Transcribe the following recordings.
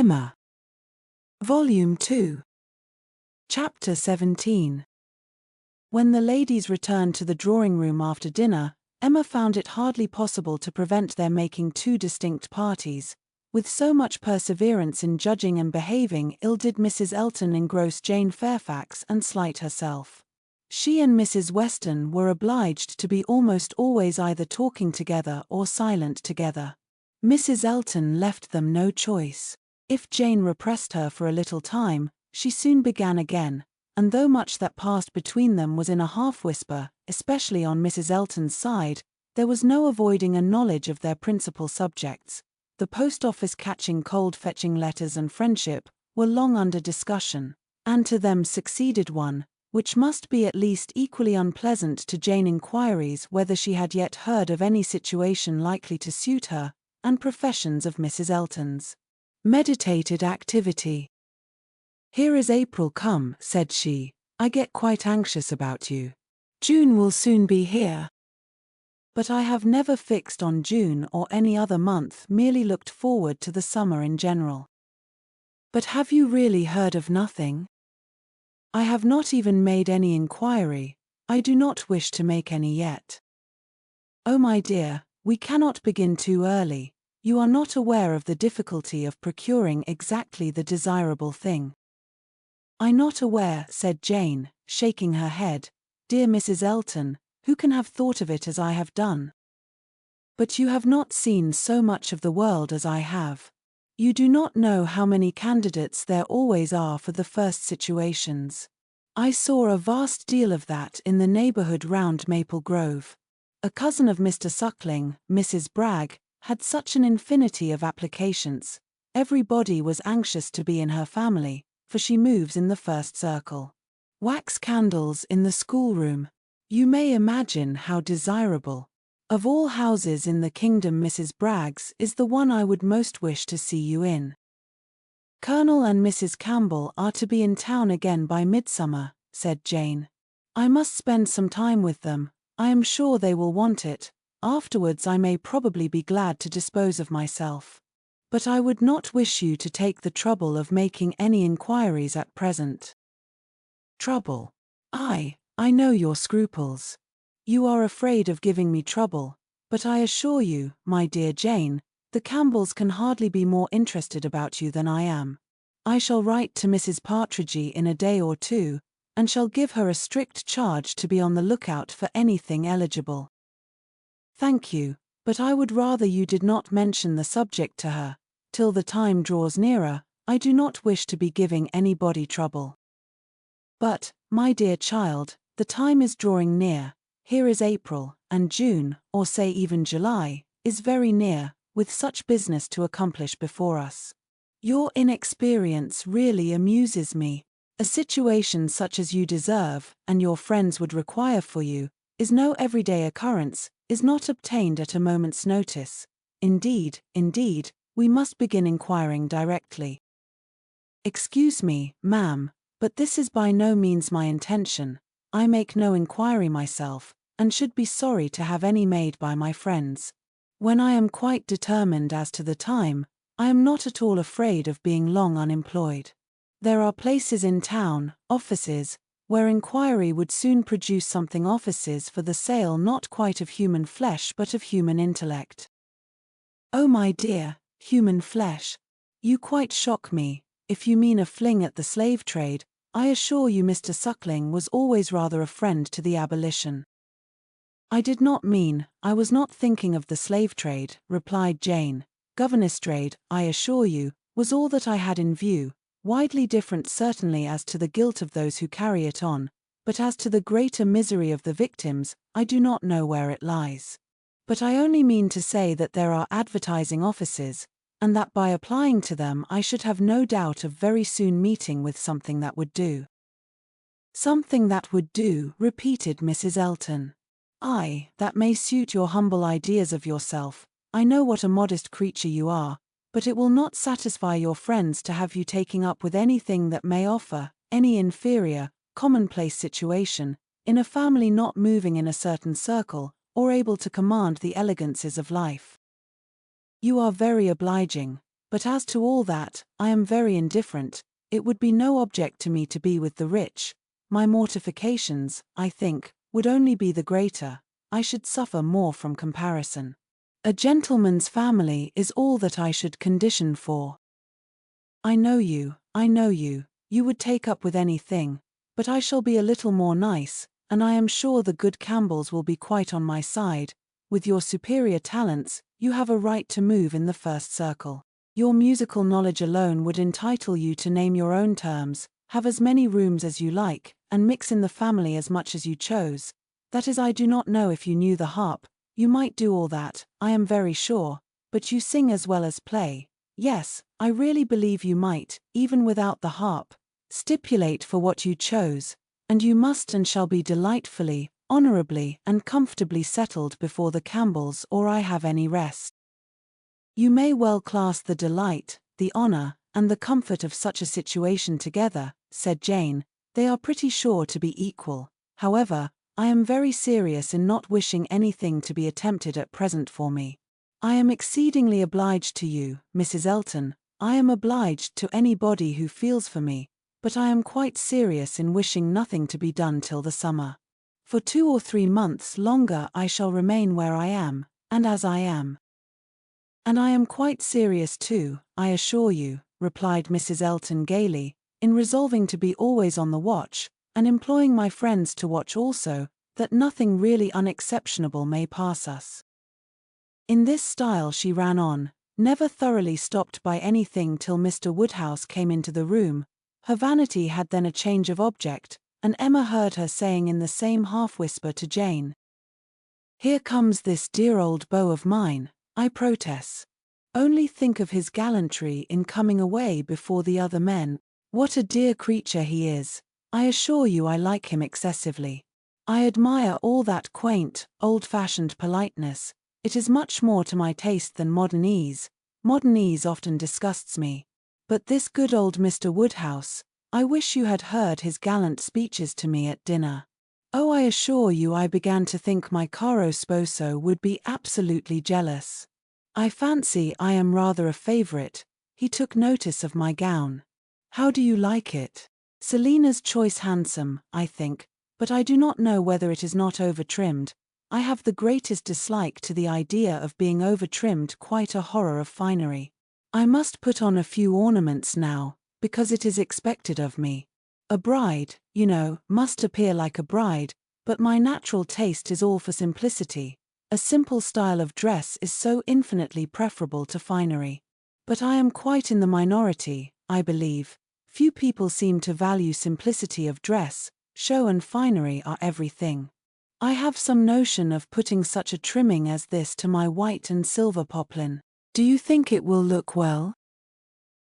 Emma. Volume 2. Chapter 17. When the ladies returned to the drawing-room after dinner, Emma found it hardly possible to prevent their making two distinct parties. With so much perseverance in judging and behaving ill did Mrs. Elton engross Jane Fairfax and slight herself. She and Mrs. Weston were obliged to be almost always either talking together or silent together. Mrs. Elton left them no choice. If Jane repressed her for a little time, she soon began again, and though much that passed between them was in a half-whisper, especially on Mrs. Elton's side, there was no avoiding a knowledge of their principal subjects. The post-office catching cold-fetching letters and friendship were long under discussion, and to them succeeded one, which must be at least equally unpleasant to Jane, inquiries whether she had yet heard of any situation likely to suit her, and professions of Mrs. Elton's meditated activity. "Here is April come," said she. "I get quite anxious about you. June will soon be here." But I have never fixed on June or any other month, merely looked forward to the summer in general. "But have you really heard of nothing?" "I have not even made any inquiry. I do not wish to make any yet." "Oh, my dear, we cannot begin too early. You are not aware of the difficulty of procuring exactly the desirable thing." "I'm not aware," said Jane, shaking her head. "Dear Mrs. Elton, who can have thought of it as I have done? But you have not seen so much of the world as I have. You do not know how many candidates there always are for the first situations. I saw a vast deal of that in the neighborhood round Maple Grove. A cousin of Mr. Suckling, Mrs. Bragg, had such an infinity of applications. Everybody was anxious to be in her family, for she moves in the first circle. Wax candles in the schoolroom. You may imagine how desirable. Of all houses in the kingdom, Mrs. Bragg's is the one I would most wish to see you in. Colonel and Mrs. Campbell are to be in town again by midsummer," said Jane. "I must spend some time with them. I am sure they will want it. Afterwards I may probably be glad to dispose of myself. But I would not wish you to take the trouble of making any inquiries at present." "Trouble? I know your scruples. You are afraid of giving me trouble, but I assure you, my dear Jane, the Campbells can hardly be more interested about you than I am. I shall write to Mrs. Partridge in a day or two, and shall give her a strict charge to be on the lookout for anything eligible." "Thank you, but I would rather you did not mention the subject to her. Till the time draws nearer, I do not wish to be giving anybody trouble." "But, my dear child, the time is drawing near. Here is April, and June, or say even July, is very near, with such business to accomplish before us. Your inexperience really amuses me. A situation such as you deserve, and your friends would require for you, is no everyday occurrence, is not obtained at a moment's notice. Indeed, we must begin inquiring directly." "Excuse me, ma'am, but this is by no means my intention. I make no inquiry myself, and should be sorry to have any made by my friends. When I am quite determined as to the time, I am not at all afraid of being long unemployed. There are places in town, offices, where inquiry would soon produce something, offices for the sale not quite of human flesh but of human intellect." "Oh, my dear, human flesh. You quite shock me. If you mean a fling at the slave trade, I assure you Mr. Suckling was always rather a friend to the abolition." "I did not mean, I was not thinking of the slave trade," replied Jane. "Governess trade, I assure you, was all that I had in view, widely different certainly as to the guilt of those who carry it on, but as to the greater misery of the victims, I do not know where it lies. But I only mean to say that there are advertising offices, and that by applying to them I should have no doubt of very soon meeting with something that would do." "Something that would do," repeated Mrs. Elton. "Aye, that may suit your humble ideas of yourself. I know what a modest creature you are, but it will not satisfy your friends to have you taking up with anything that may offer, any inferior, commonplace situation, in a family not moving in a certain circle, or able to command the elegances of life." "You are very obliging, But as to all that, I am very indifferent. It would be no object to me to be with the rich. My mortifications, I think, would only be the greater. I should suffer more from comparison. A gentleman's family is all that I should condition for. I know you, you would take up with anything, but I shall be a little more nice, and I am sure the good Campbells will be quite on my side. With your superior talents, you have a right to move in the first circle. Your musical knowledge alone would entitle you to name your own terms, have as many rooms as you like, and mix in the family as much as you chose. That is, I do not know if you knew the harp. You might do all that, I am very sure, but you sing as well as play. Yes, I really believe you might, even without the harp. Stipulate for what you chose, and you must and shall be delightfully, honorably, and comfortably settled before the Campbells or I have any rest. You may well class the delight, the honor, and the comfort of such a situation together, said Jane. They are pretty sure to be equal. However, I am very serious in not wishing anything to be attempted at present for me. I am exceedingly obliged to you, Mrs. Elton. I am obliged to anybody who feels for me, but I am quite serious in wishing nothing to be done till the summer. For 2 or 3 months longer I shall remain where I am, and as I am. And I am quite serious too, I assure you, replied Mrs. Elton gaily, in resolving to be always on the watch, and employing my friends to watch also, that nothing really unexceptionable may pass us. In this style she ran on, never thoroughly stopped by anything till Mr. Woodhouse came into the room. Her vanity had then a change of object, and Emma heard her saying in the same half-whisper to Jane, "Here comes this dear old beau of mine, I protest. Only think of his gallantry in coming away before the other men. What a dear creature he is. I assure you I like him excessively. I admire all that quaint, old-fashioned politeness. It is much more to my taste than modern ease. Modern ease often disgusts me. But this good old Mr. Woodhouse, I wish you had heard his gallant speeches to me at dinner. Oh, I assure you I began to think my caro sposo would be absolutely jealous. I fancy I am rather a favorite. He took notice of my gown. How do you like it? Selina's choice handsome, I think, but I do not know whether it is not over-trimmed. I have the greatest dislike to the idea of being over-trimmed, quite a horror of finery. I must put on a few ornaments now, because it is expected of me. A bride, you know, must appear like a bride, but my natural taste is all for simplicity. A simple style of dress is so infinitely preferable to finery. But I am quite in the minority, I believe. Few people seem to value simplicity of dress. Show and finery are everything. I have some notion of putting such a trimming as this to my white and silver poplin. Do you think it will look well?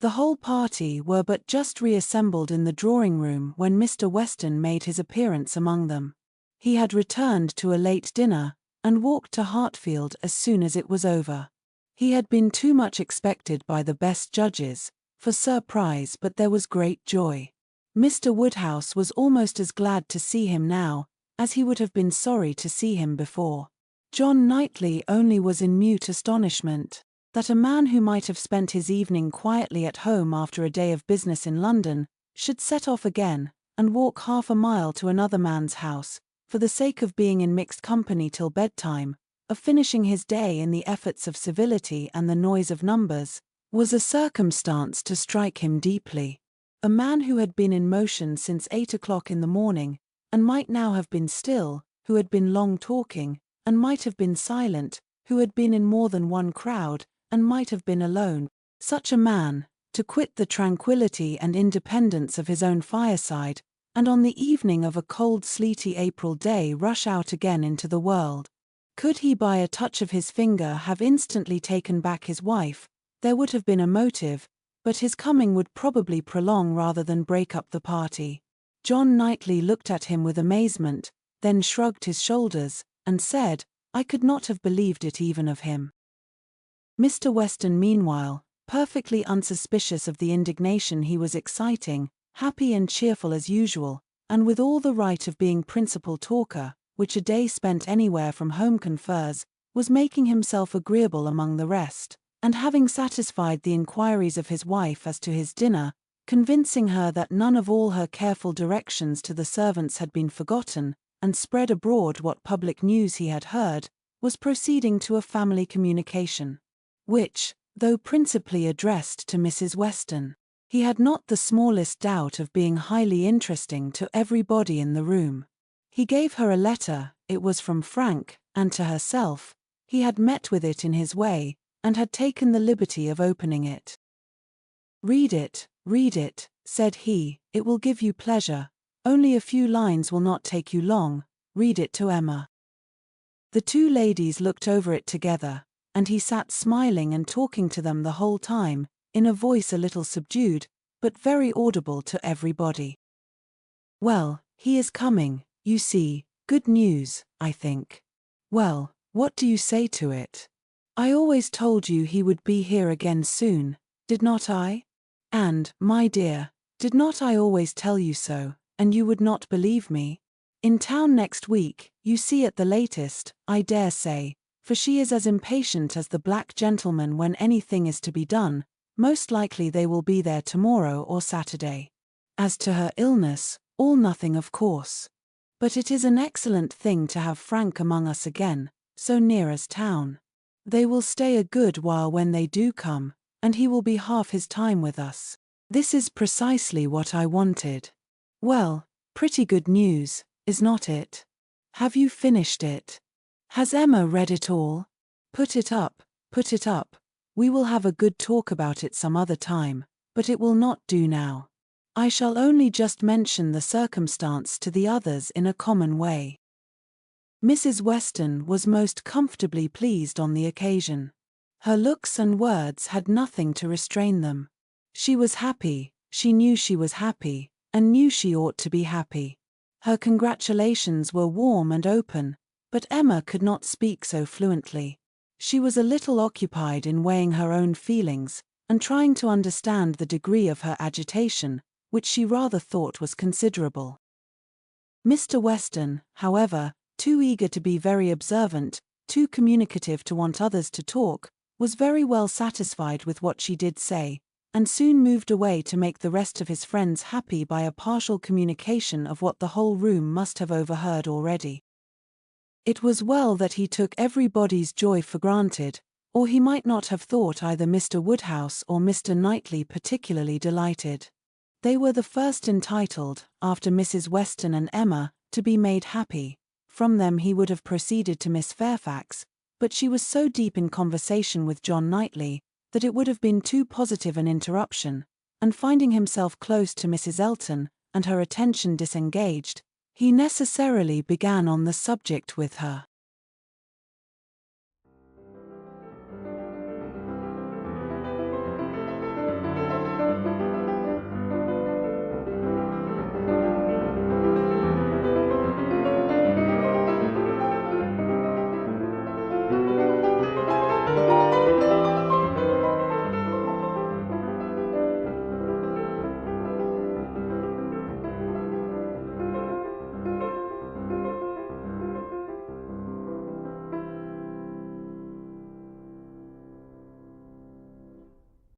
The whole party were but just reassembled in the drawing-room when Mr. Weston made his appearance among them. He had returned to a late dinner, and walked to Hartfield as soon as it was over. He had been too much expected by the best judges, for surprise, but there was great joy. Mr. Woodhouse was almost as glad to see him now, as he would have been sorry to see him before. John Knightley only was in mute astonishment, that a man who might have spent his evening quietly at home after a day of business in London, should set off again, and walk half a mile to another man's house, for the sake of being in mixed company till bedtime, of finishing his day in the efforts of civility and the noise of numbers, was a circumstance to strike him deeply. A man who had been in motion since 8 o'clock in the morning, and might now have been still, who had been long talking, and might have been silent, who had been in more than one crowd, and might have been alone, such a man, to quit the tranquillity and independence of his own fireside, and on the evening of a cold sleety April day rush out again into the world. Could he by a touch of his finger have instantly taken back his wife, there would have been a motive, but his coming would probably prolong rather than break up the party. John Knightley looked at him with amazement, then shrugged his shoulders, and said, "I could not have believed it even of him." Mr. Weston meanwhile, perfectly unsuspicious of the indignation he was exciting, happy and cheerful as usual, and with all the right of being principal talker, which a day spent anywhere from home confers, was making himself agreeable among the rest. and having satisfied the inquiries of his wife as to his dinner, convincing her that none of all her careful directions to the servants had been forgotten, and spread abroad what public news he had heard, was proceeding to a family communication, which, though principally addressed to Mrs. Weston, he had not the smallest doubt of being highly interesting to everybody in the room. He gave her a letter, it was from Frank, and to herself, he had met with it in his way, and had taken the liberty of opening it. Read it, said he, it will give you pleasure, only a few lines will not take you long, read it to Emma. The two ladies looked over it together, and he sat smiling and talking to them the whole time, in a voice a little subdued, but very audible to everybody. Well, he is coming, you see, good news, I think. Well, what do you say to it? I always told you he would be here again soon, did not I? And, my dear, did not I always tell you so, and you would not believe me? In town next week, you see at the latest, I dare say, for she is as impatient as the black gentleman when anything is to be done, most likely they will be there tomorrow or Saturday. As to her illness, all nothing of course. But it is an excellent thing to have Frank among us again, so near as town. They will stay a good while when they do come, and he will be half his time with us. This is precisely what I wanted. Well, pretty good news, is not it? Have you finished it? Has Emma read it all? Put it up. We will have a good talk about it some other time, but it will not do now. I shall only just mention the circumstance to the others in a common way. Mrs. Weston was most comfortably pleased on the occasion. Her looks and words had nothing to restrain them. She was happy, she knew she was happy, and knew she ought to be happy. Her congratulations were warm and open, but Emma could not speak so fluently. She was a little occupied in weighing her own feelings, and trying to understand the degree of her agitation, which she rather thought was considerable. Mr. Weston, however, too eager to be very observant, too communicative to want others to talk, was very well satisfied with what she did say, and soon moved away to make the rest of his friends happy by a partial communication of what the whole room must have overheard already. It was well that he took everybody's joy for granted, or he might not have thought either Mr. Woodhouse or Mr. Knightley particularly delighted. They were the first entitled, after Mrs. Weston and Emma, to be made happy. From them he would have proceeded to Miss Fairfax, but she was so deep in conversation with John Knightley, that it would have been too positive an interruption, and finding himself close to Mrs. Elton, and her attention disengaged, he necessarily began on the subject with her.